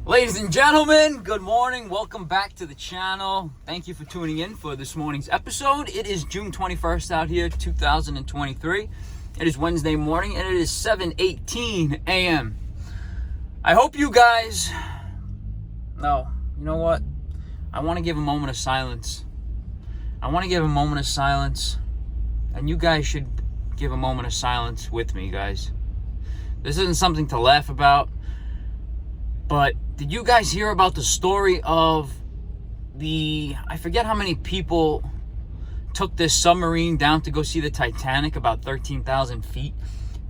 Ladies and gentlemen, good morning. Welcome back to the channel. Thank you for tuning in for this morning's episode. It is June 21st out here, 2023. It is Wednesday morning and it is 7:18 a.m. I hope you guys... No, you know what? I want to give a moment of silence. And you guys should give a moment of silence with me, guys. This isn't something to laugh about, but did you guys hear about the story of I forget how many people took this submarine down to go see the Titanic, about 13,000 feet,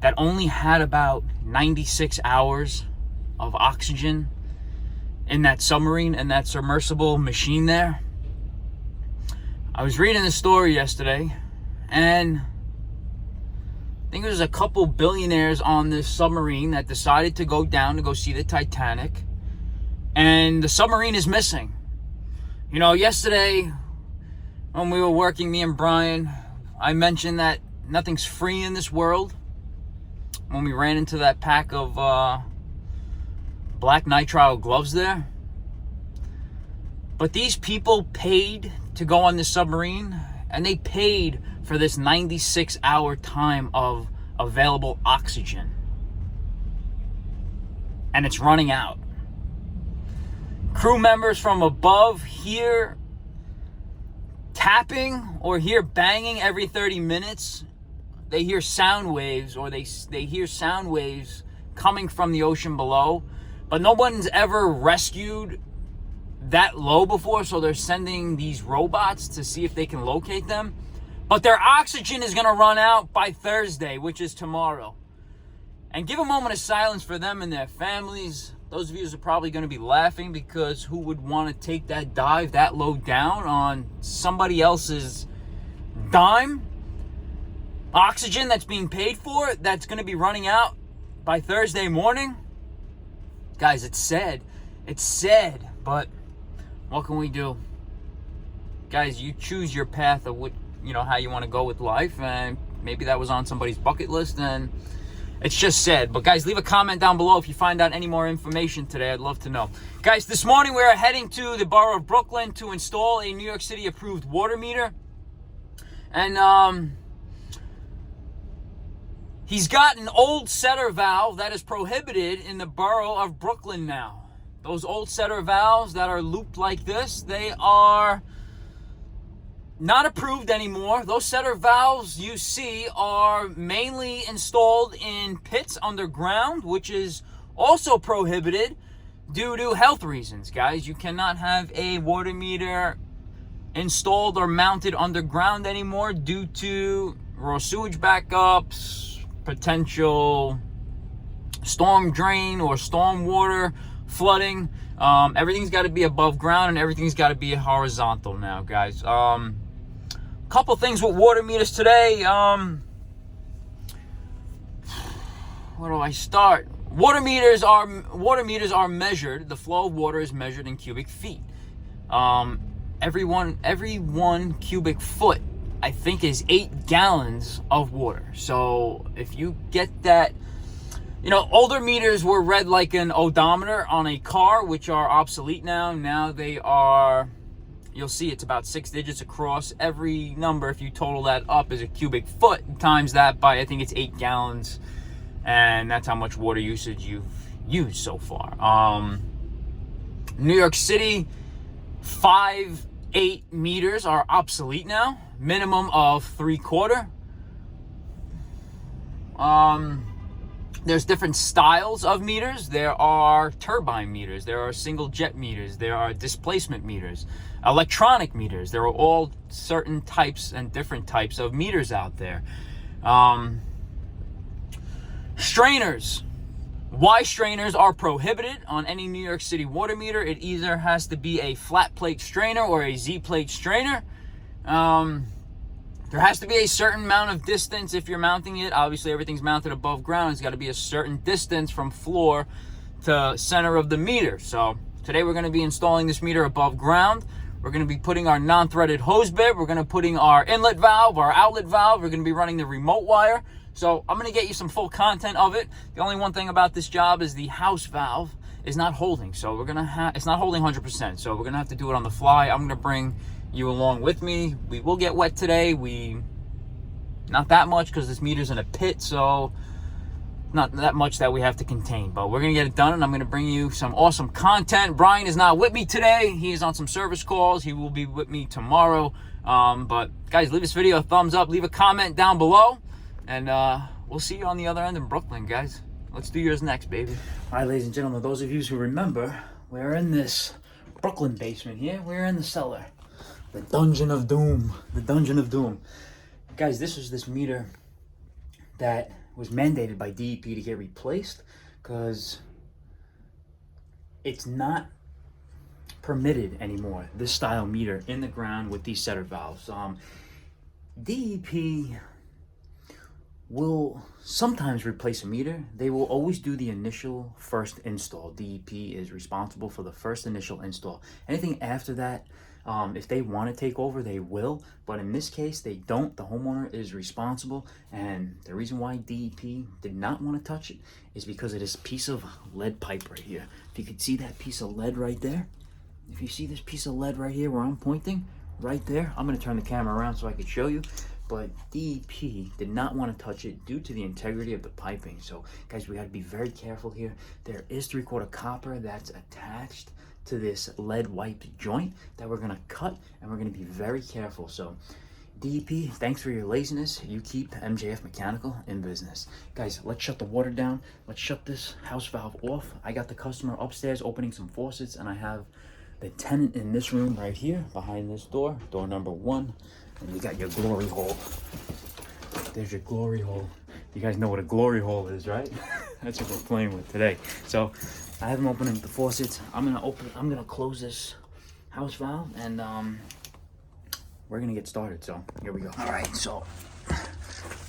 that only had about 96 hours of oxygen in that submarine and that submersible machine there? I was reading the story yesterday, and I think there's a couple billionaires on this submarine that decided to go down to go see the Titanic, and the submarine is missing. You know, yesterday when we were working, me and Brian, I mentioned that nothing's free in this world when we ran into that pack of black nitrile gloves there. But these people paid to go on this submarine, and they paid for this 96-hour time of available oxygen. And it's running out. Crew members from above hear tapping or hear banging every 30 minutes. They hear sound waves, or they hear sound waves coming from the ocean below. But no one's ever rescued that low before, so they're sending these robots to see if they can locate them. But their oxygen is going to run out by Thursday, which is tomorrow. And give a moment of silence for them and their families. Those of you are probably going to be laughing, because who would want to take that dive that low down on somebody else's dime? Oxygen that's being paid for, that's going to be running out by Thursday morning? Guys, it's sad. It's sad, but what can we do? Guys, you choose your path of what, how you want to go with life, and maybe that was on somebody's bucket list, and it's just sad. But guys, leave a comment down below if you find out any more information today. I'd love to know. Guys, this morning we're heading to the borough of Brooklyn to install a New York City approved water meter. And he's got an old setter valve that is prohibited in the borough of Brooklyn now. Those old setter valves that are looped like this, they are not approved anymore. Those setter valves you see are mainly installed in pits underground, which is also prohibited due to health reasons, guys. You cannot have a water meter installed or mounted underground anymore due to raw sewage backups, potential storm drain or storm water flooding. Everything's got to be above ground, and everything's got to be horizontal now, guys. Couple things with water meters today. Where do I start? Water meters are measured. The flow of water is measured in cubic feet. Every one cubic foot, I think, is 8 gallons of water. So if you get that, older meters were read like an odometer on a car, which are obsolete now. Now they are, you'll see it's about 6 digits across. Every number, if you total that up, is a cubic foot. Times that by, I think it's 8 gallons. And that's how much water usage you've used so far. New York City, 5/8 meters are obsolete now. Minimum of 3/4. There's different styles of meters. There are turbine meters. There are single jet meters. There are displacement meters. Electronic meters. There are all certain types and different types of meters out there. Strainers. Y strainers are prohibited on any New York City water meter. It either has to be a flat plate strainer or a Z plate strainer. There has to be a certain amount of distance if you're mounting it. Obviously, everything's mounted above ground. It's got to be a certain distance from floor to center of the meter. So today we're going to be installing this meter above ground. We're going to be putting our non-threaded hose bib. We're going to putting our inlet valve, our outlet valve. We're going to be running the remote wire. So I'm going to get you some full content of it. The only one thing about this job is the house valve is not holding. So we're gonna have, it's not holding 100%. So we're gonna have to do it on the fly. I'm gonna bring you along with me. We will get wet today. Not that much because this meter's in a pit, so not that much that we have to contain, but we're gonna get it done, and I'm gonna bring you some awesome content. Brian is not with me today. He is on some service calls. He will be with me tomorrow. But guys, leave this video a thumbs up, leave a comment down below, and we'll see you on the other end in Brooklyn, guys. Let's do yours next, baby. All right, ladies and gentlemen, those of you who remember, we're in this Brooklyn basement here. We're in the cellar, the dungeon of doom, the dungeon of doom. Guys, this was this meter that was mandated by DEP to get replaced because it's not permitted anymore, this style meter in the ground with these setter valves. DEP will sometimes replace a meter. They will always do the initial first install. DEP is responsible for the first initial install. Anything after that, if they want to take over, they will. But in this case, they don't. The homeowner is responsible. And the reason why DEP did not want to touch it is because of this piece of lead pipe right here. If you could see that piece of lead right there, if you see this piece of lead right here where I'm pointing, right there, I'm going to turn the camera around so I could show you. But DEP did not want to touch it due to the integrity of the piping. So guys, we got to be very careful here. There is 3/4 copper that's attached to this lead wiped joint that we're going to cut, and we're going to be very careful. So DEP, thanks for your laziness. You keep MJF Mechanical in business. Guys, let's shut the water down. Let's shut this house valve off. I got the customer upstairs opening some faucets, and I have the tenant in this room right here behind this door, door number 1. And you got your glory hole. There's your glory hole. You guys know what a glory hole is, right? That's what we're playing with today. So I have them opening the faucets. I'm gonna close this house valve, and we're gonna get started. So here we go. All right, so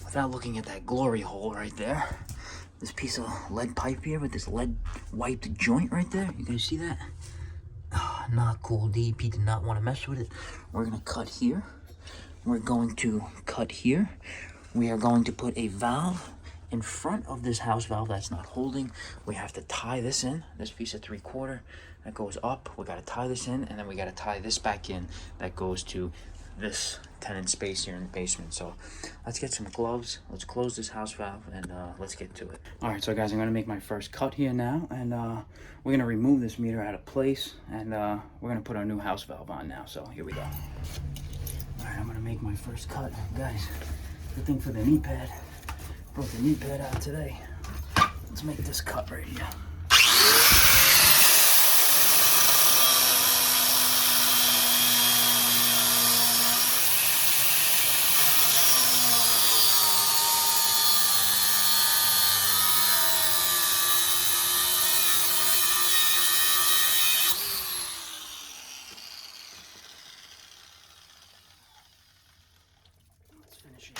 without looking at that glory hole right there, this piece of lead pipe here with this lead wiped joint right there, you guys see that? Oh, not cool. DEP did not want to mess with it. We're gonna cut here. We're going to cut here. We are going to put a valve in front of this house valve that's not holding. We have to tie this in, this piece of 3/4 that goes up. We got to tie this in, and then we got to tie this back in that goes to this tenant space here in the basement. So let's get some gloves. Let's close this house valve, and let's get to it. All right, so guys, I'm going to make my first cut here now, and we're going to remove this meter out of place, and we're going to put our new house valve on now. So here we go. All right, I'm going to make my first cut. Guys, good thing for the knee pad. Broke the knee pad out today. Let's make this cut right here. Let's finish it.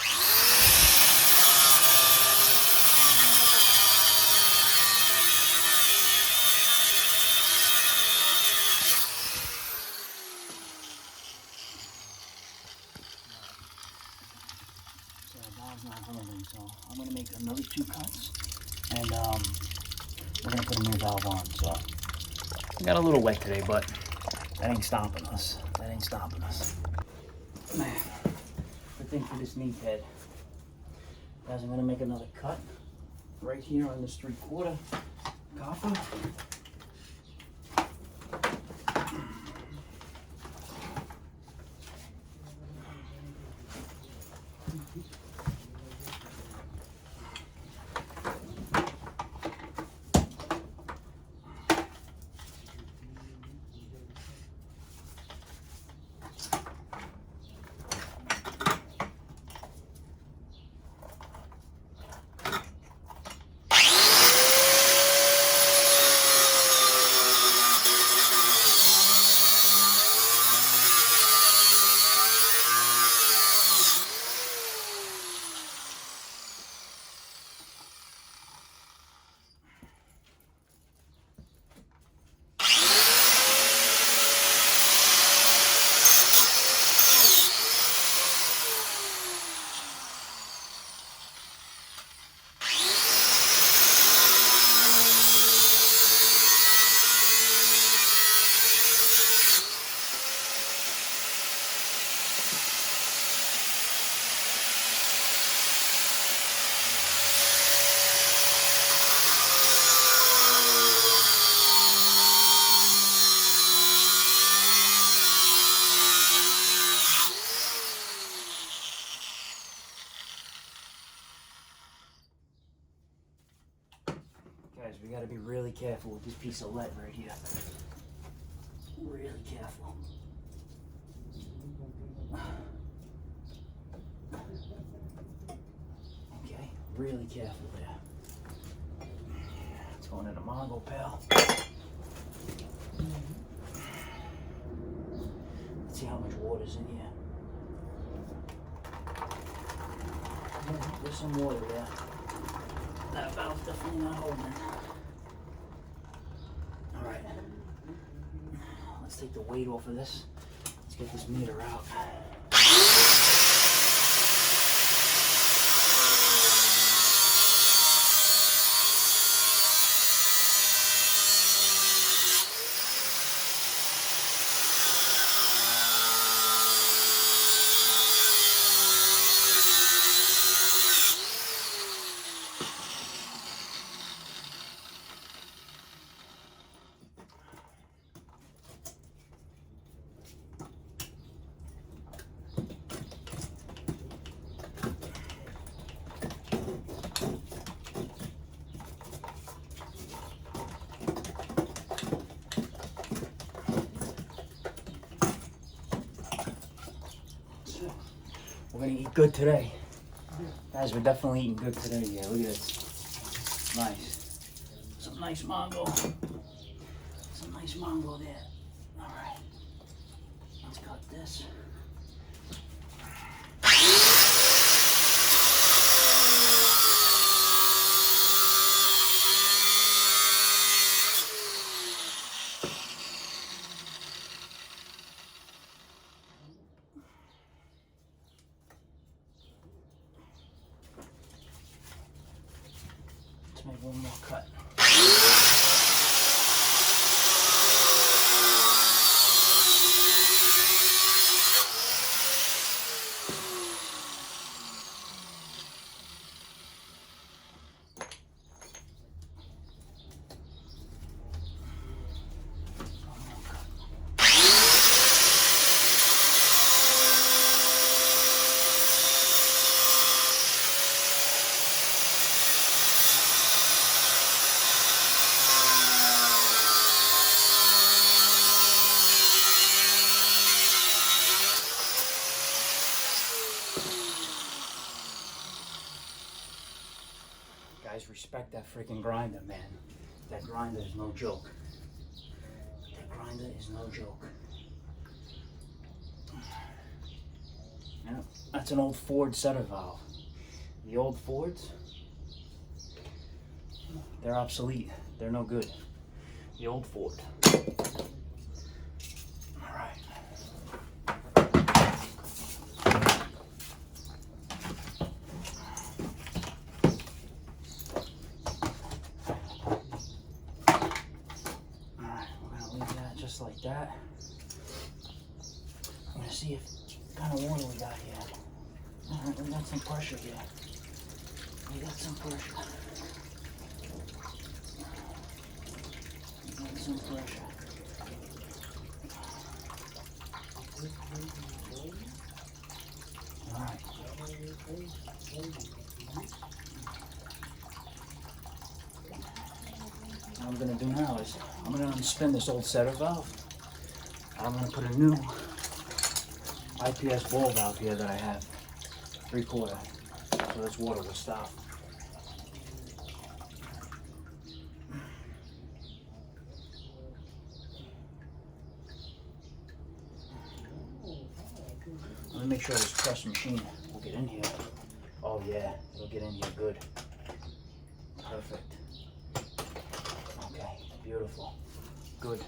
Not holding, so I'm gonna make another 2 cuts, and we're gonna put a new valve on. So we got a little wet today, but that ain't stopping us. That ain't stopping us. Man, good thing for this knee pad. Guys, I'm gonna make another cut right here on this 3/4 copper. careful with this piece of lead right here. Really careful. Okay, really careful there. It's going in the Mongo, pal. Let's see how much water's in here. There's some water there. That valve's definitely not holding. Alright. Let's take the weight off of this. Let's get this meter out. We're gonna eat good today. Guys, we're definitely eating good today. Yeah, look at this. Nice. Some nice Mongo. Some nice Mongo there. Alright. Let's cut this. Make one more cut. Guys, respect that freaking grinder, man. That grinder is no joke. That grinder is no joke. Yeah, that's an old Ford setter valve. The old Fords, they're obsolete. They're no good. The old Ford. Just like that. I'm gonna see what kind of water we got here. Alright, we got some pressure here. We got some pressure. We got some pressure. Alright. What I'm gonna do now is I'm gonna unspin this old setter valve. I'm gonna put a new IPS ball valve here that I have, 3/4, so this water will stop. Let me make sure this press machine will get in here. Oh yeah, it'll get in here good. Perfect. Okay, beautiful. Good.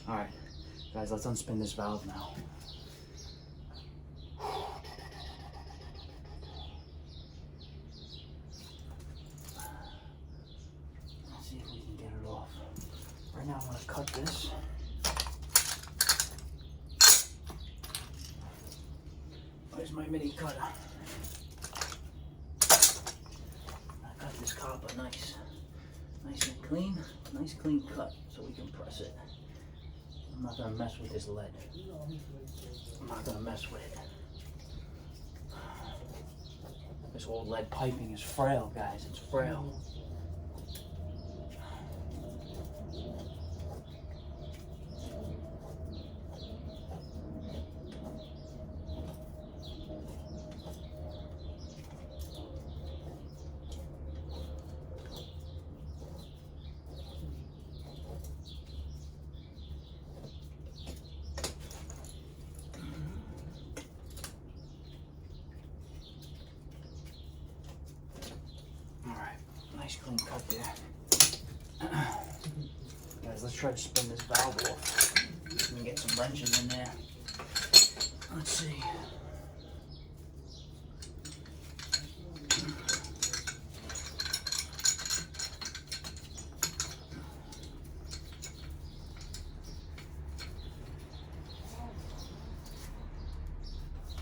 Alright, guys, let's unspin this valve now. Let's see if we can get it off. Right now I'm going to cut this. Where's my mini cutter? I got this copper nice and clean. Nice clean cut so we can press it. I'm not going to mess with this lead. I'm not going to mess with it. This old lead piping is frail, guys. It's frail. here. Guys, let's try to spin this valve off. We can get some wrenches in there. Let's see.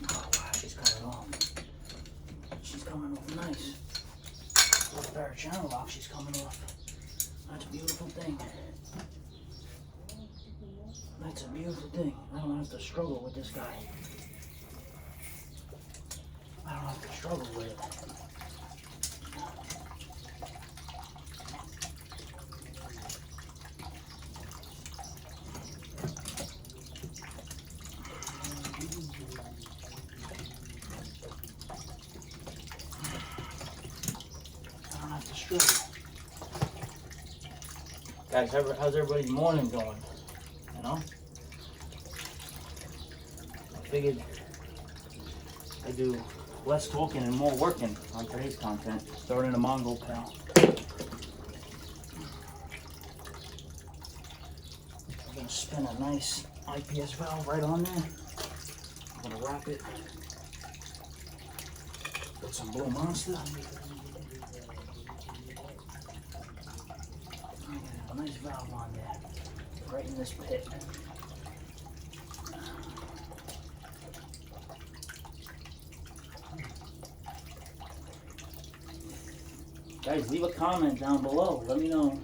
Oh wow, she's coming off. She's coming off nice. With a pair of channel locks, she's coming off. That's a beautiful thing. That's a beautiful thing. I don't have to struggle with this guy. I don't have to struggle with it. I don't have to struggle. Guys, how's everybody's morning going? You know? I figured I do less talking and more working on today's content. Throw it in a Mongol pal. I'm gonna spin a nice IPS valve right on there. I'm gonna wrap it with some Blue Monster. A nice valve on there, right in this pit. Guys, leave a comment down below. Let me know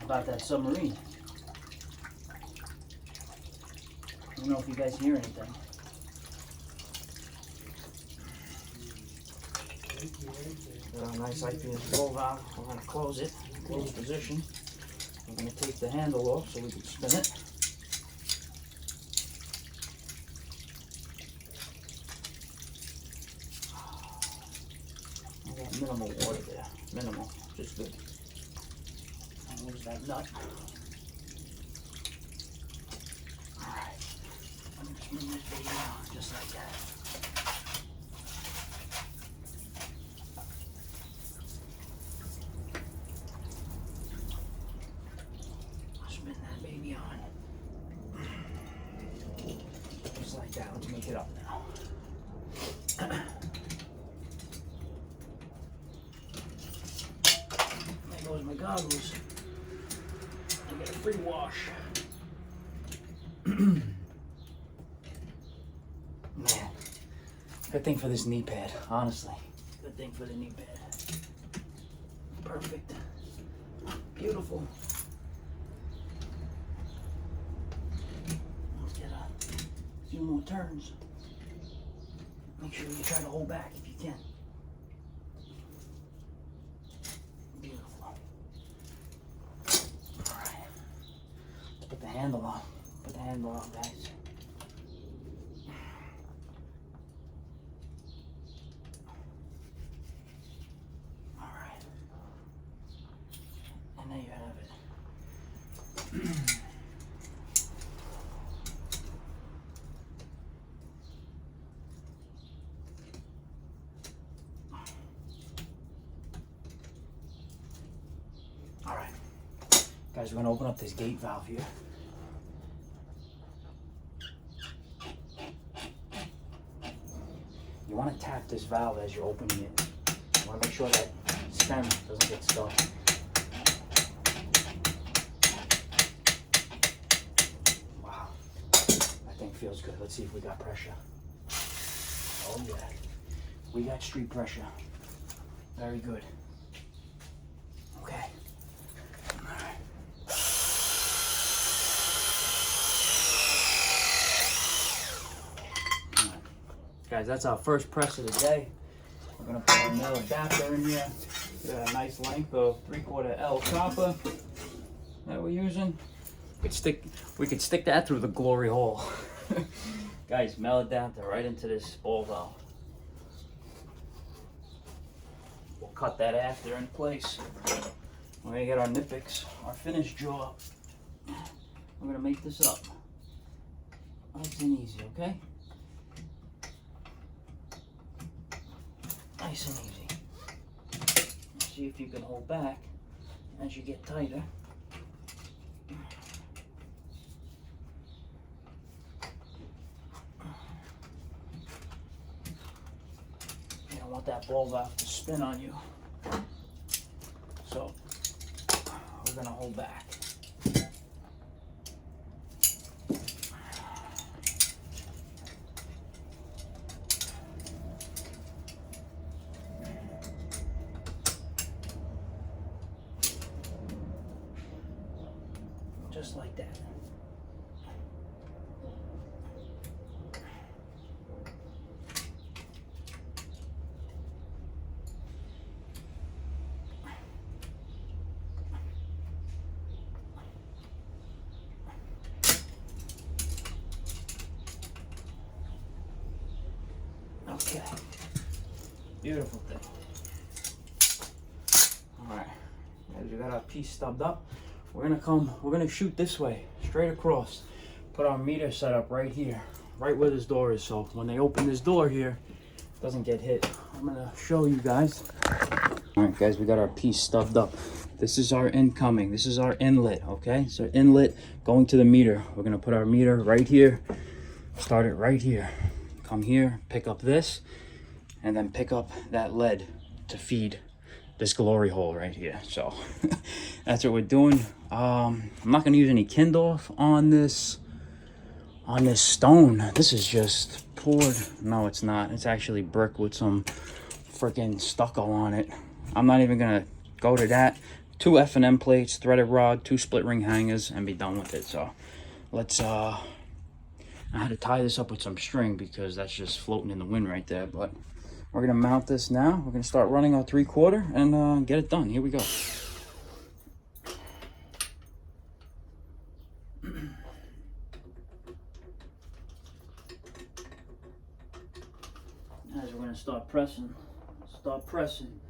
about that submarine. Let me know if you guys hear anything. Got a nice IPS flow valve. We're going to close it, closed position. We're going to take the handle off so we can spin it. I got minimal water there. Minimal, just good. And where's that nut? Alright. I'm going to spin this baby out just like that. Spin that baby on. Just like that. Let's make it up now. There goes my goggles. I get a free wash. Man, good thing for this knee pad, honestly. Good thing for the knee pad. Perfect. Beautiful. Let's get a few more turns. Make sure you try to hold back if you can. Beautiful. Alright. Let's put the handle on. Put the handle on, guys. Alright. And there you have it. Alright. Guys, we're going to open up this gate valve here. You want to tap this valve as you're opening it. You want to make sure that stem doesn't get stuck. Wow, that thing feels good. Let's see if we got pressure. Oh yeah, we got street pressure. Very good. Okay. Guys, that's our first press of the day. We're gonna put our nail adapter in here. Got a nice length of 3/4 L copper that we're using. We could stick that through the glory hole. Guys, nail adapter right into this ball valve. We'll cut that after in place. We're gonna get our Nipix, our finish jaw. We're gonna make this up. Nice and easy, okay? Nice and easy. see if you can hold back as you get tighter. You don't want that ball valve to spin on you. So we're going to hold back. Just like that. Okay. Beautiful thing. All right. As we got our piece stubbed up, we're gonna shoot this way, straight across. Put our meter set up right here, right where this door is. So when they open this door here, it doesn't get hit. I'm gonna show you guys. All right, guys, we got our piece stubbed up. This is our incoming. This is our inlet, okay? So inlet going to the meter. We're gonna put our meter right here, start it right here. Come here, pick up this, and then pick up that lead to feed this glory hole right here. So that's what we're doing. I'm not gonna use any kindle on this stone. This is just poured. No, it's not. It's actually brick with some freaking stucco on it. I'm not even gonna go to that. 2 F&M plates, threaded rod, 2 split ring hangers, and be done with it. So let's I had to tie this up with some string because that's just floating in the wind right there. But we're gonna mount this now. We're gonna start running our 3/4 and get it done. Here we go. As we're gonna start pressing. Start pressing.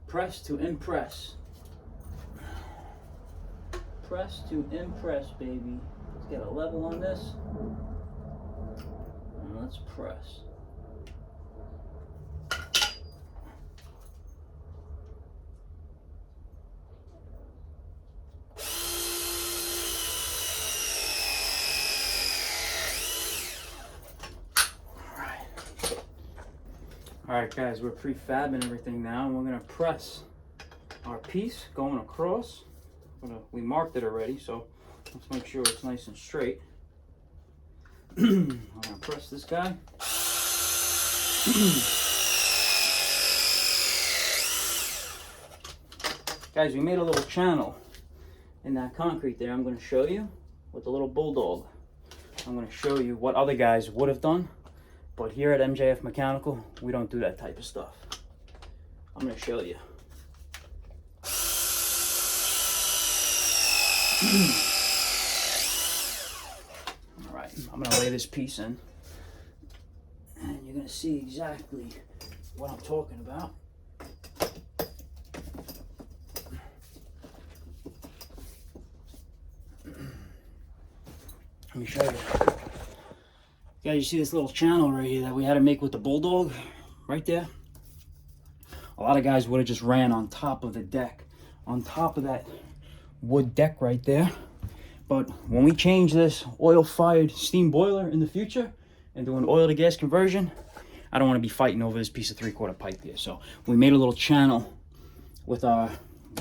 Press to impress. Press to impress, baby. Let's get a level on this. And let's press. Alright guys, we're prefabbing everything now, and we're going to press our piece going across. We marked it already, so let's make sure it's nice and straight. I'm going to press this guy. Guys, we made a little channel in that concrete there. I'm going to show you with the little bulldog. I'm going to show you what other guys would have done. But here at MJF Mechanical, we don't do that type of stuff. I'm going to show you. All right, I'm going to lay this piece in. And you're going to see exactly what I'm talking about. Let me show you. Guys, you see this little channel right here that we had to make with the bulldog right there? A lot of guys would have just ran on top of the deck, on top of that wood deck right there. But when we change this oil-fired steam boiler in the future and do an oil to gas conversion, I don't want to be fighting over this piece of 3/4 pipe here. So we made a little channel with our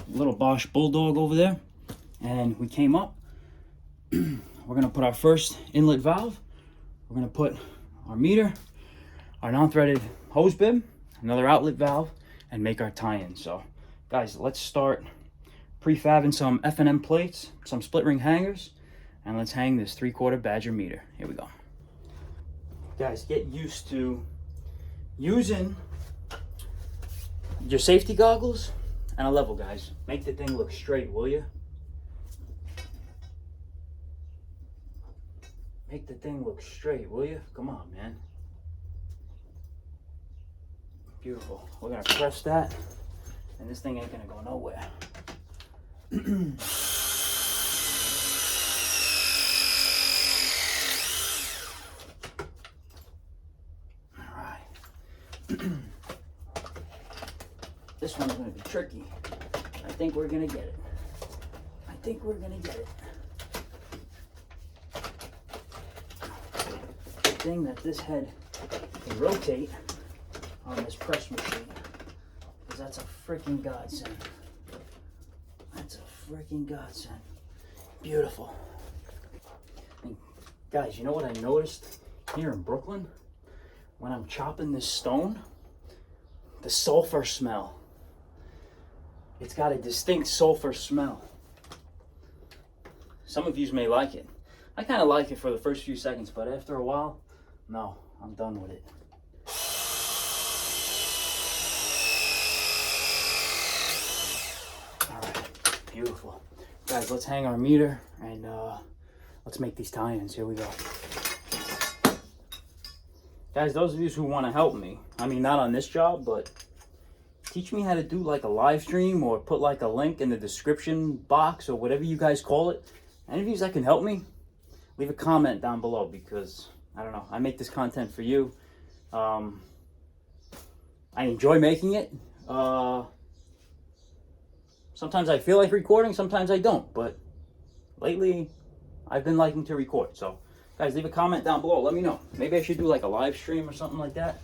little Bosch bulldog over there, and we came up. We're gonna put our first inlet valve. We're gonna put our meter, our non-threaded hose bib, another outlet valve, and make our tie-in. So guys, let's start prefabbing some F&M plates, some split ring hangers, and let's hang this 3/4 Badger meter. Here we go. Guys, get used to using your safety goggles and a level, guys. Make the thing look straight, will you? Make the thing look straight, will you? Come on, man. Beautiful. We're gonna press that, and this thing ain't gonna go nowhere. All right. This one's gonna be tricky. I think we're gonna get it. I think we're gonna get it. Good thing that this head can rotate on this press machine, because that's a freaking godsend. That's a freaking godsend. Beautiful. And guys, you know what I noticed here in Brooklyn? When I'm chopping this stone, the sulfur smell. It's got a distinct sulfur smell. Some of you may like it. I kind of like it for the first few seconds, but after a while, no, I'm done with it. All right, beautiful. Guys, let's hang our meter and let's make these tie-ins. Here we go. Guys, those of you who want to help me, I mean, not on this job, but teach me how to do like a live stream, or put like a link in the description box, or whatever you guys call it. Any of you that can help me, leave a comment down below, because I don't know, I make this content for you. I enjoy making it. Sometimes I feel like recording, sometimes I don't, but lately I've been liking to record. So guys, leave a comment down below, let me know. Maybe I should do like a live stream or something like that.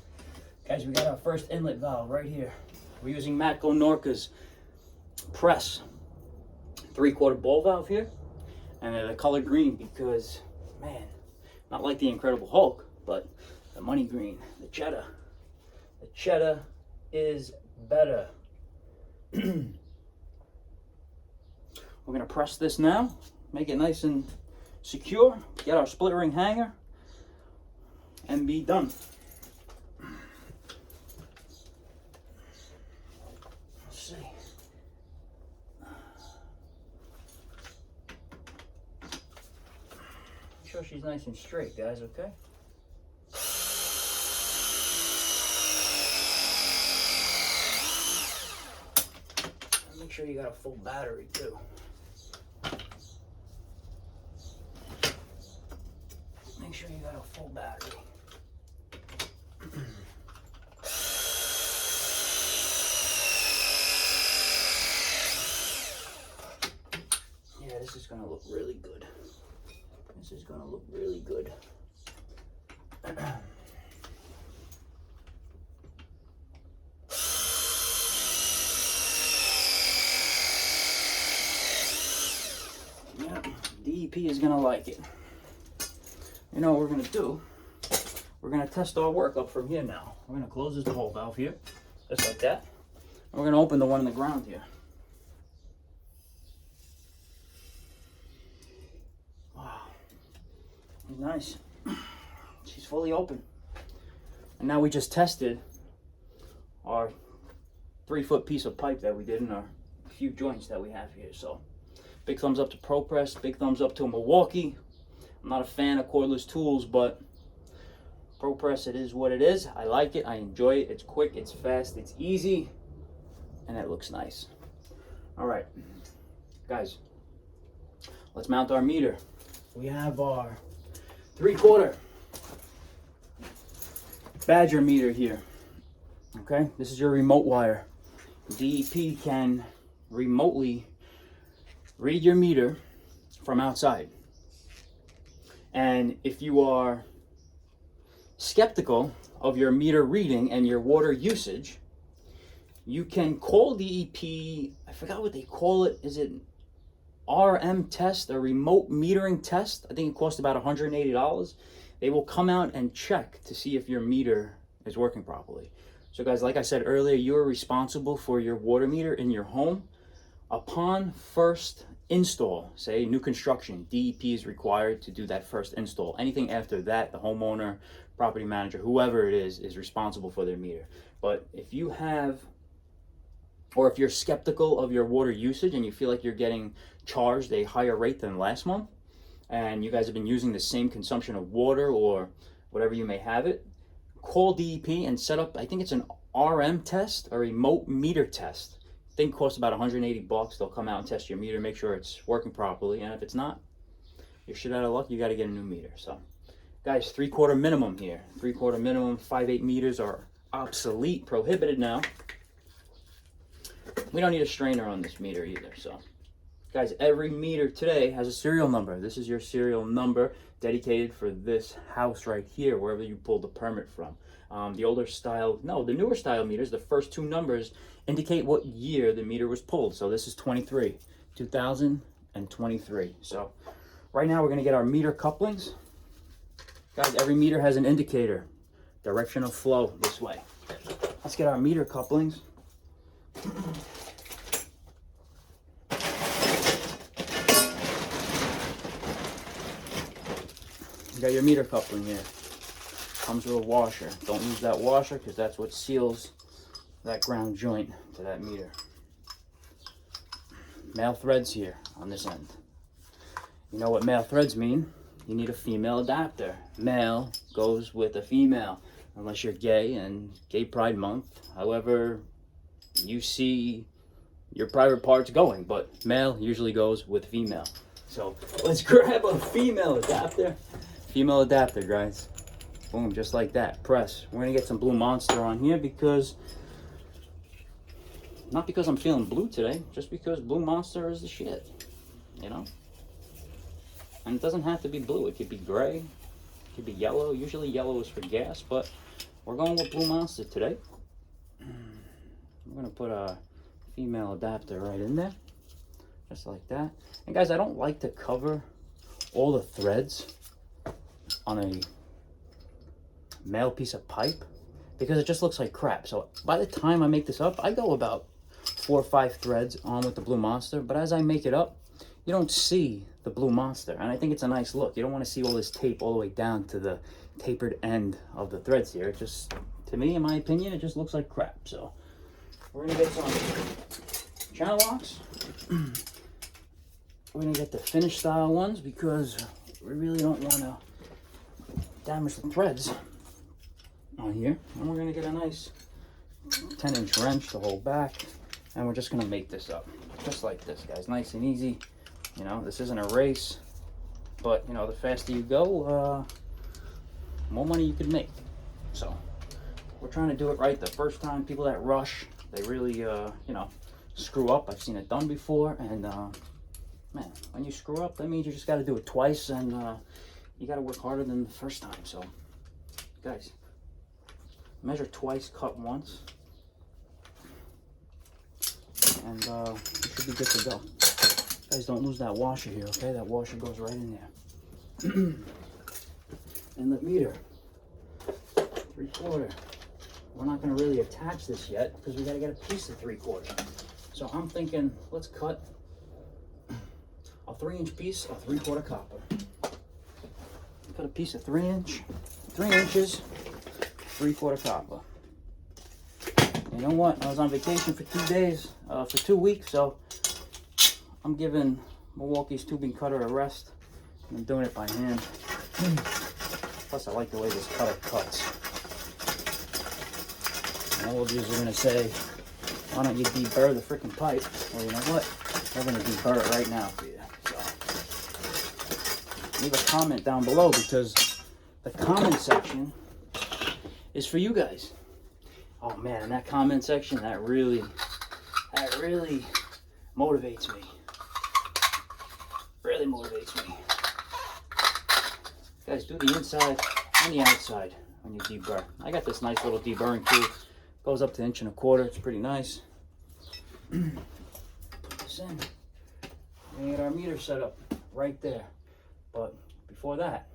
Guys, we got our first inlet valve right here. We're using Matco Norca's press 3/4 ball valve here, and they're the color green because, man, not like the Incredible Hulk, but the money green, the cheddar. The cheddar is better. We're gonna press this now, make it nice and secure, get our split ring hanger, and be done. Let's see. Make sure she's nice and straight, guys, okay? And make sure you got a full battery too. Make sure you got a full battery. Yeah, this is gonna look really good. This is gonna look really good. Yeah, DEP is gonna like it. You know what we're gonna do? We're gonna test our work up from here now. We're gonna close this ball valve here, just like that. And we're gonna open the one in the ground here. Wow, nice. She's fully open. And now we just tested our 3-foot piece of pipe that we did in our few joints that we have here. So big thumbs up to ProPress, big thumbs up to Milwaukee. I'm not a fan of cordless tools, but ProPress, it is what it is. I like it, I enjoy it. It's quick, it's fast, it's easy, and it looks nice. All right, guys, let's mount our meter. We have our 3/4 Badger meter here. Okay, this is your remote wire. DEP can remotely read your meter from outside. And if you are skeptical of your meter reading and your water usage, you can call DEP, I forgot what they call it. Is it RM test, a remote metering test? I think it costs about $180. They will come out and check to see if your meter is working properly. So guys, like I said earlier, you are responsible for your water meter in your home. Upon first install, say new construction, DEP is required to do that first install. Anything after that, the homeowner, property manager, whoever it is responsible for their meter. But if you have, or if you're skeptical of your water usage and you feel like you're getting charged a higher rate than last month, and you guys have been using the same consumption of water or whatever you may have it, call DEP and set up, I think it's an RM test, a remote meter test. Thing costs about $180. They'll come out and test your meter, make sure it's working properly, and if it's not, you're shit out of luck. You got to get a new meter. So guys, 3/4 minimum here. 3/4 minimum. 5/8 meters are obsolete, prohibited now. We don't need a strainer on this meter either. So, guys, every meter today has a serial number. This is your serial number dedicated for this house right here, wherever you pulled the permit from. The newer style meters, the first two numbers indicate what year the meter was pulled. So this is 2023. So right now we're going to get our meter couplings. Guys, every meter has an indicator, direction of flow this way. Let's get our meter couplings. You got your meter coupling here. Comes with a washer. Don't use that washer because that's what seals that ground joint to that meter. Male threads here on this end. You know what male threads mean? You need a female adapter. Male goes with a female, unless you're gay and Gay Pride Month. However you see your private parts going, but male usually goes with female. So let's grab a female adapter. Female adapter, guys. Boom, just like that. Press. We're gonna get some Blue Monster on here because, not because I'm feeling blue today, just because Blue Monster is the shit, you know? And it doesn't have to be blue. It could be gray, it could be yellow. Usually yellow is for gas, but we're going with Blue Monster today. We're gonna put a female adapter right in there, just like that. And guys, I don't like to cover all the threads on a male piece of pipe because it just looks like crap. So by the time I make this up, I go about 4 or 5 threads on with the Blue Monster, but as I make it up, you don't see the Blue Monster, and I think it's a nice look. You don't want to see all this tape all the way down to the tapered end of the threads here. It just, to me, in my opinion, it just looks like crap. So we're gonna get some channel locks. We're gonna get the finished style ones because we really don't want to damage the threads on here. And we're gonna get a nice 10-inch wrench to hold back, and we're just gonna make this up just like this, guys. Nice and easy. You know, this isn't a race, but you know, the faster you go, more money you could make. So we're trying to do it right the first time. People that rush, they really you know, screw up. I've seen it done before, and man, when you screw up, that means you just got to do it twice, and you got to work harder than the first time. So guys, measure twice, cut once, and you should be good to go. Guys, don't lose that washer here, okay? That washer goes right in there. And the meter, 3/4. We're not going to really attach this yet because we got to get a piece of 3/4. So I'm thinking, let's cut a 3-inch piece of 3/4 copper. Cut a piece of 3 inches, 3/4 copper. You know what? I was on vacation for 2 days, for 2 weeks, so I'm giving Milwaukee's tubing cutter a rest. I'm doing it by hand. Plus, I like the way this cutter cuts. And all of you are going to say, why don't you deburr the freaking pipe? Well, you know what? We're going to deburr it right now for you. So, leave a comment down below because the comment section is for you guys. Oh man, in that comment section, that really motivates me. Really motivates me. Guys, do the inside and the outside when you deburr. I got this nice little deburring tool. Goes up to 1.25 inches. It's pretty nice. Put this in. We're gonna get our meter set up right there. But before that,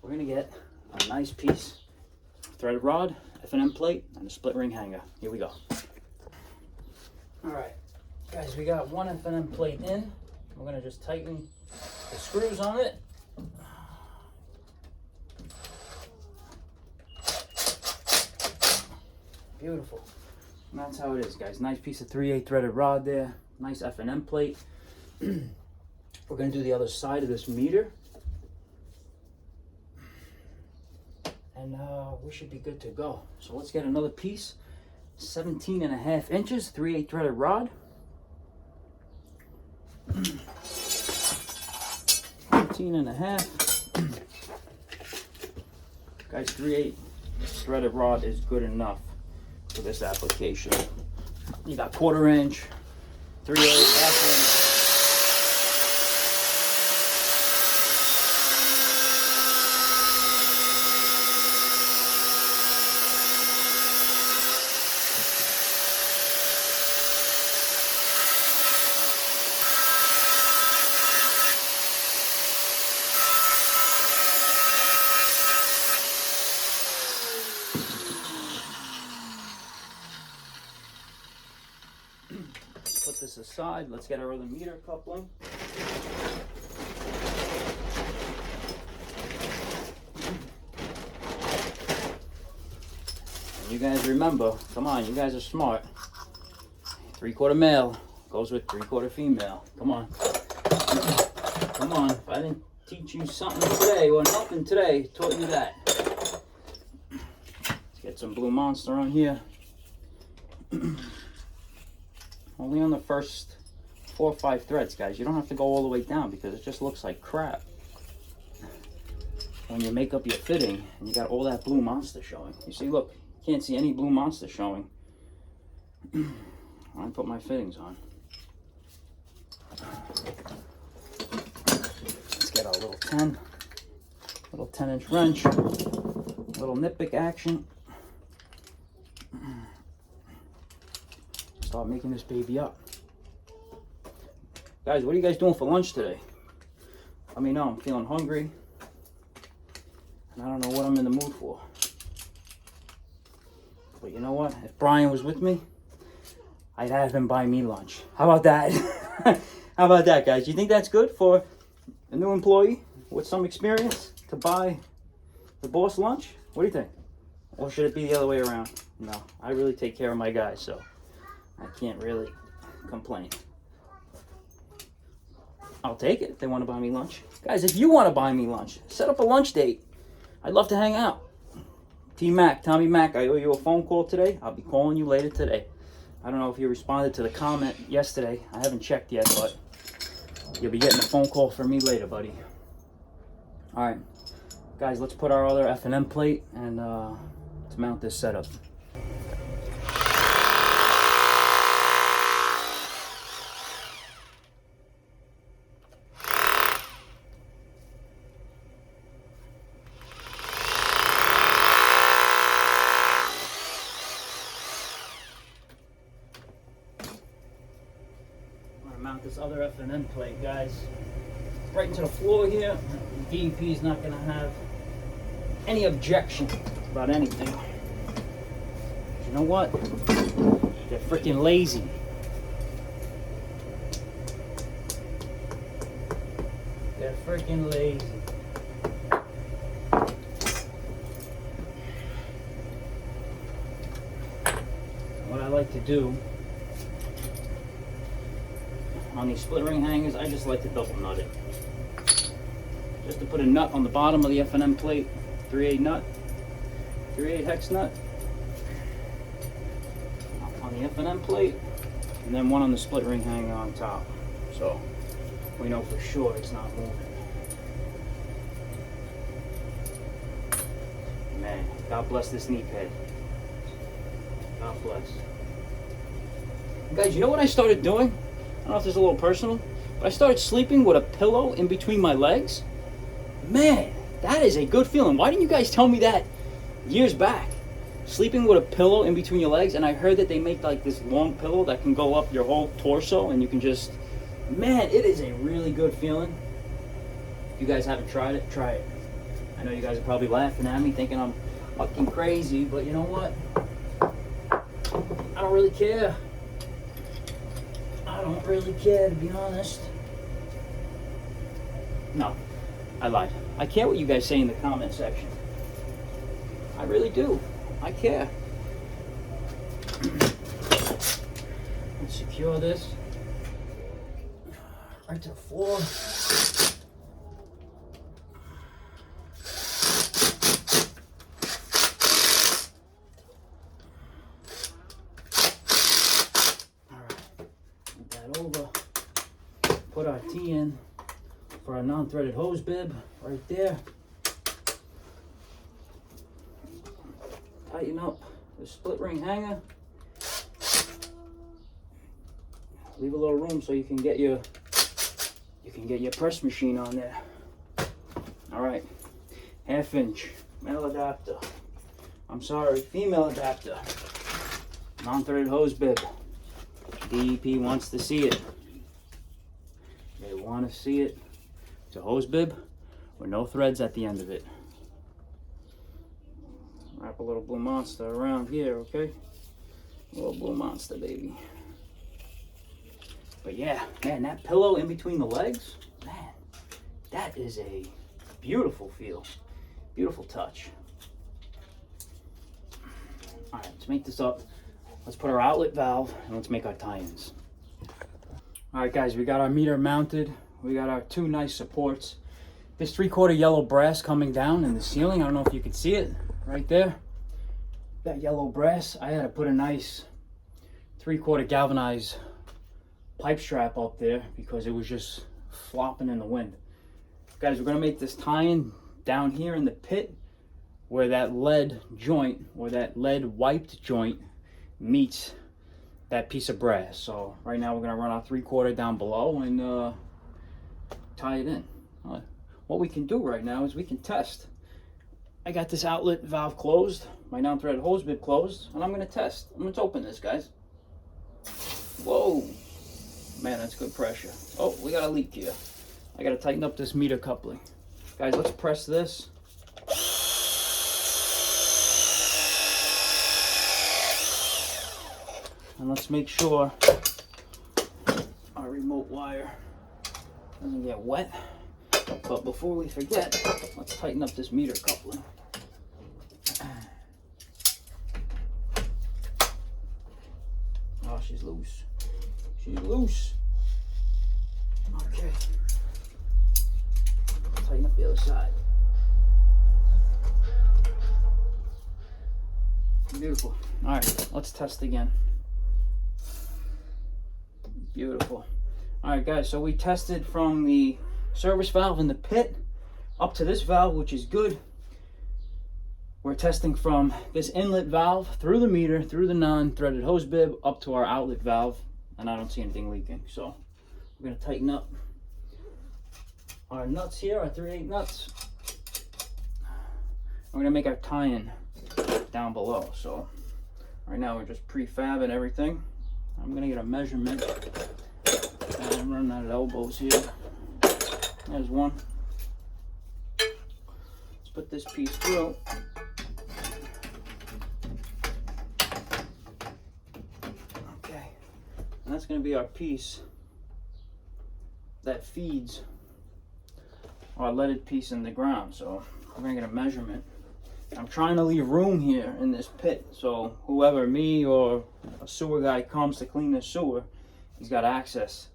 we're gonna get a nice piece of threaded rod, F&M plate, and a split ring hanger. Here we go. All right, guys, we got one F&M plate in. We're gonna just tighten the screws on it. Beautiful. And that's how it is, guys. Nice piece of 3/8 threaded rod there. Nice F&M plate. We're gonna do the other side of this meter. And we should be good to go. So let's get another piece. 17.5 inches, 3/8 threaded rod. 17.5. Guys, 3/8 threaded rod is good enough for this application. You got 1/4 inch, 3/8, half inch. Put this aside. Let's get our other meter coupling. And you guys remember, come on, you guys are smart. 3/4 male goes with 3/4 female. Come on. Come on. If I didn't teach you something today or nothing today, taught you that. Let's get some Blue Monster on here. Only on the first 4 or 5 threads, guys. You don't have to go all the way down because it just looks like crap when you make up your fitting and you got all that Blue Monster showing. You see, look, you can't see any Blue Monster showing. I put my fittings on. Let's get our little 10-inch wrench, little nip pick action. Start making this baby up. Guys, what are you guys doing for lunch today? Let me know. I'm feeling hungry and I don't know what I'm in the mood for. But you know what? If Brian was with me, I'd have him buy me lunch. How about that? How about that, guys? You think that's good for a new employee with some experience to buy the boss lunch? What do you think? Or should it be the other way around? No, I really take care of my guys, so I can't really complain. I'll take it if they want to buy me lunch. Guys, if you want to buy me lunch, set up a lunch date. I'd love to hang out. T-Mac, Tommy Mac, I owe you a phone call today. I'll be calling you later today. I don't know if you responded to the comment yesterday. I haven't checked yet, but you'll be getting a phone call from me later, buddy. All right, guys, let's put our other F&M plate and let's mount this setup. Mount this other F&M plate, guys, right into the floor here. The DEP is not going to have any objection about anything. You know what? They're freaking lazy. They're freaking lazy. What I like to do on these split ring hangers, I just like to double nut it. Just to put a nut on the bottom of the F&M plate, 3/8 nut, 3/8 hex nut on the F&M plate, and then one on the split ring hanger on top. So we know for sure it's not moving. Man, God bless this knee pad. God bless. Guys, you know what I started doing? I don't know if this is a little personal, but I started sleeping with a pillow in between my legs. Man, that is a good feeling. Why didn't you guys tell me that years back? Sleeping with a pillow in between your legs, and I heard that they make like this long pillow that can go up your whole torso, and you can just, man, it is a really good feeling. If you guys haven't tried it, try it. I know you guys are probably laughing at me, thinking I'm fucking crazy, but you know what? I don't really care. I don't really care, to be honest. No, I lied. I care what you guys say in the comment section. I really do. I care. Let's secure this right to the floor. Over, put our T in for our non-threaded hose bib right there. Tighten up the split ring hanger. Leave a little room so you can get your press machine on there. All right, 1/2 inch male adapter. I'm sorry, female adapter. Non-threaded hose bib. DEP wants to see it. They want to see it. It's a hose bib with no threads at the end of it. Wrap a little Blue Monster around here, okay? A little Blue Monster, baby. But yeah, man, that pillow in between the legs, man, that is a beautiful feel. Beautiful touch. All right, let's make this up. Let's put our outlet valve and let's make our tie-ins. All right, guys, we got our meter mounted. We got our 2 nice supports. This 3/4 yellow brass coming down in the ceiling. I don't know if you can see it right there. That yellow brass, I had to put a nice 3/4 galvanized pipe strap up there because it was just flopping in the wind. Guys, we're gonna make this tie-in down here in the pit where that lead joint, or that lead wiped joint meets that piece of brass. So right now we're gonna run our 3/4 down below and tie it in. What we can do right now is we can test. I got this outlet valve closed, my non-threaded hose bib closed, and I'm gonna test. Let's open this, guys. Whoa, man, that's good pressure. Oh, we got a leak here. I gotta tighten up this meter coupling. Guys, let's press this. And let's make sure our remote wire doesn't get wet. But before we forget, let's tighten up this meter coupling. Oh, she's loose. She's loose. Okay. Tighten up the other side. Beautiful. All right, let's test again. Beautiful. All right, guys, so we tested from the service valve in the pit up to this valve, which is good. We're testing from this inlet valve through the meter, through the non-threaded hose bib, up to our outlet valve, and I don't see anything leaking. So we're gonna tighten up our nuts here, our 3/8 nuts. We're gonna make our tie-in down below. So right now we're just prefabbing everything. I'm gonna get a measurement. I'm running out of elbows here. There's one. Let's put this piece through. Okay, and that's going to be our piece that feeds our leaded piece in the ground. So we're going to get a measurement. I'm trying to leave room here in this pit, so whoever, me or a sewer guy, comes to clean the sewer, he's got access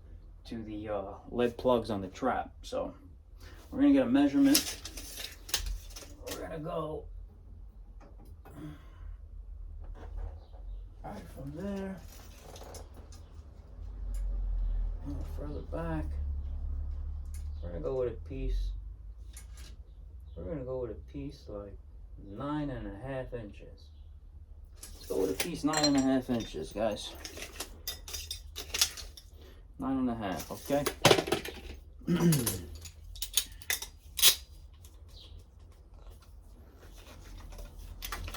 to the lead plugs on the trap. So we're gonna get a measurement. We're gonna go right from there, a little further back. We're gonna go with a piece. We're gonna go with a piece like 9.5 inches. Let's go with a piece 9.5 inches, guys. 9.5, okay?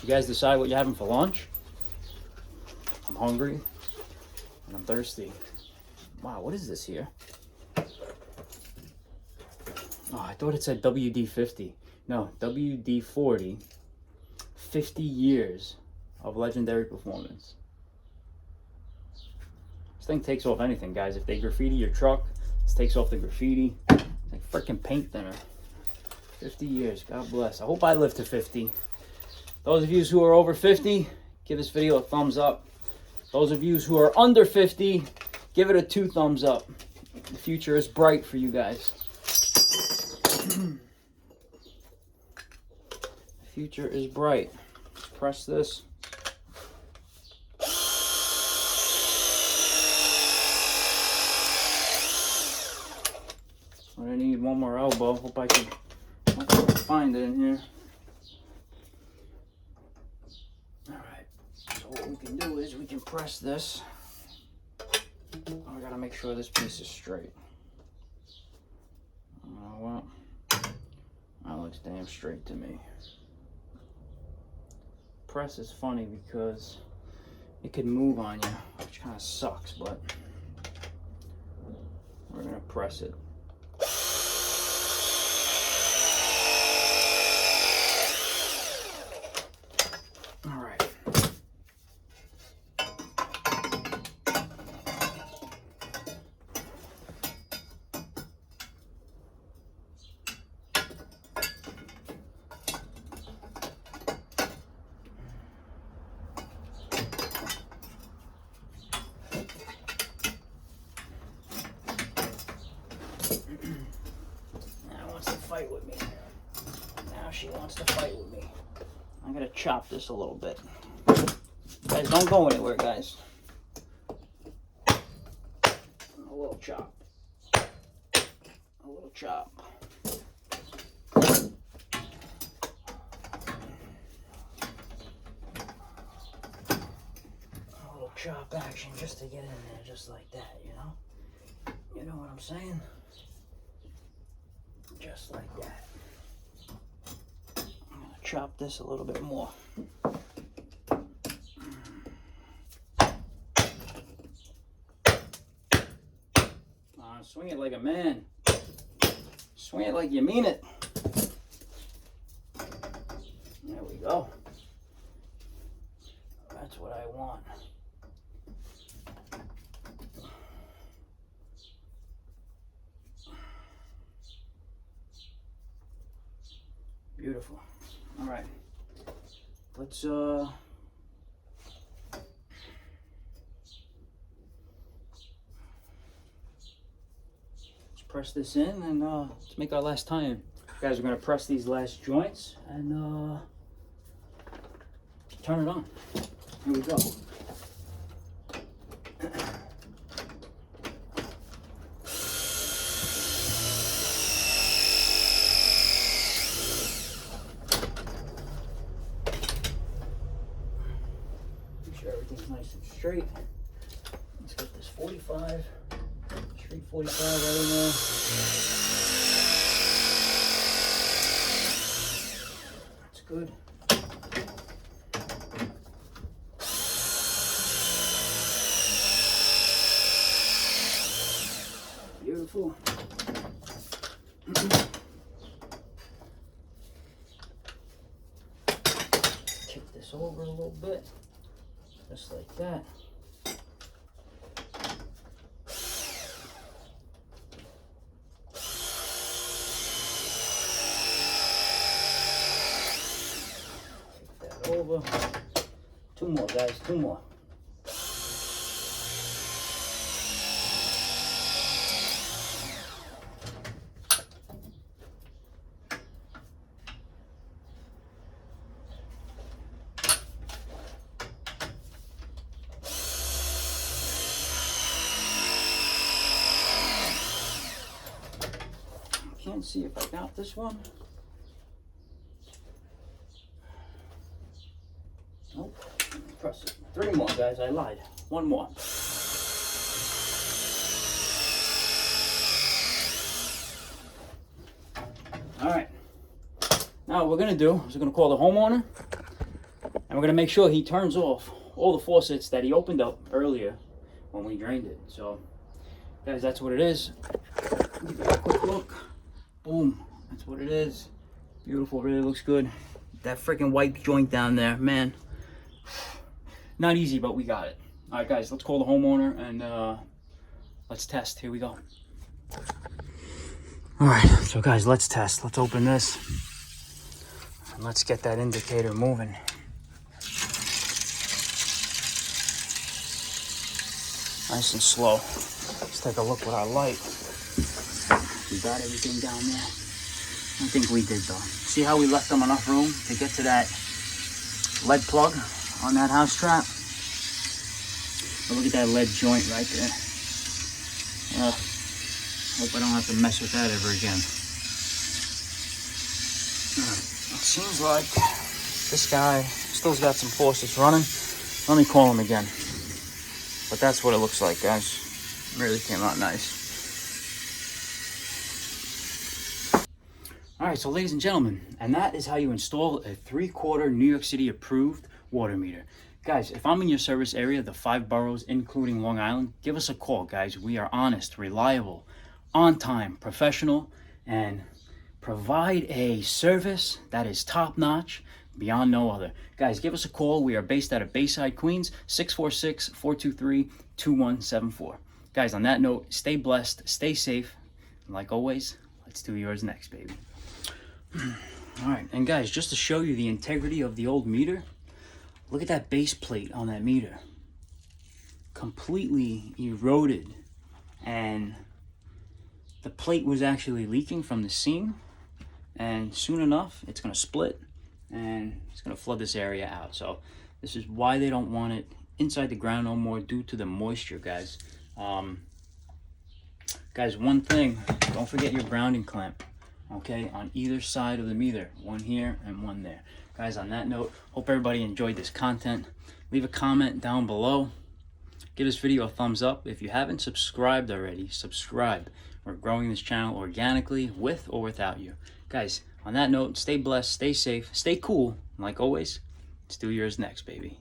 You guys decide what you're having for lunch. I'm hungry and I'm thirsty. Wow, what is this here? Oh, I thought it said WD-50. No, WD-40. 50 years of legendary performance. This thing takes off anything, guys. If they graffiti your truck, this takes off the graffiti. It's like freaking paint thinner. 50 years, God bless. I hope I live to 50. Those of you who are over 50, give this video a thumbs up. Those of you who are under 50, give it a 2 thumbs up. The future is bright for you guys. The future is bright. Let's press this. I'm gonna need one more elbow. Hope I can find it in here. Alright, so what we can do is we can press this I gotta make sure this piece is straight. You know what? That looks damn straight to me. Press is funny because it could move on you, which kind of sucks, but we're gonna press it. All right. Fight with me. Now she wants to fight with me. I'm gonna chop this a little bit. Guys, don't go anywhere, guys. A little chop. A little chop. A little chop action just to get in there, just like that, you know? You know what I'm saying? Just like that. I'm gonna chop this a little bit more. Swing it like a man. Swing it like you mean it. There we go. That's what I want. Beautiful. All right. Let's press this in and let's make our last tie-in. Guys, we're gonna press these last joints and turn it on. Here we go. Everything's nice and straight. Let's get this 45, straight 45 right in there. That's good. Beautiful. Kick this over a little bit. Just like that. Take that over. Two more, guys, two more. Can't see if I got this one. Nope. Press it. Three more, guys. I lied. One more. All right. Now what we're gonna do is we're gonna call the homeowner, and we're gonna make sure he turns off all the faucets that he opened up earlier when we drained it. So, guys, that's what it is. Give it a quick look. Boom, that's what it is. Beautiful, really looks good. That freaking white joint down there, man. Not easy, but we got it. All right, guys, let's call the homeowner and let's test. Here we go. All right, so guys, let's test. Let's open this and let's get that indicator moving. Nice and slow. Let's take a look with our light. We got everything down there. I think we did though. See how we left them enough room to get to that lead plug on that house trap? But look at that lead joint right there. Hope I don't have to mess with that ever again. It seems like this guy still's got some faucets running. Let me call him again. But that's what it looks like, guys. Really came out nice. All right, so ladies and gentlemen, and that is how you install a 3/4 New York City approved water meter. Guys, if I'm in your service area, the 5 boroughs, including Long Island, give us a call, guys. We are honest, reliable, on time, professional, and provide a service that is top notch beyond no other. Guys, give us a call. We are based out of Bayside, Queens, 646-423-2174. Guys, on that note, stay blessed, stay safe, and like always, let's do yours next, baby. All right, and guys, just to show you the integrity of the old meter, look at that base plate on that meter. Completely eroded, and the plate was actually leaking from the seam, and soon enough, it's gonna split, and it's gonna flood this area out. So this is why they don't want it inside the ground no more, due to the moisture, guys. Guys, one thing, don't forget your grounding clamp. Okay, on either side of the meter, one here and one there. Guys, on that note, hope everybody enjoyed this content. Leave a comment down below. Give this video a thumbs up. If you haven't subscribed already, subscribe. We're growing this channel organically, with or without you. Guys, on that note, stay blessed, stay safe, stay cool. And like always, let's do yours next, baby.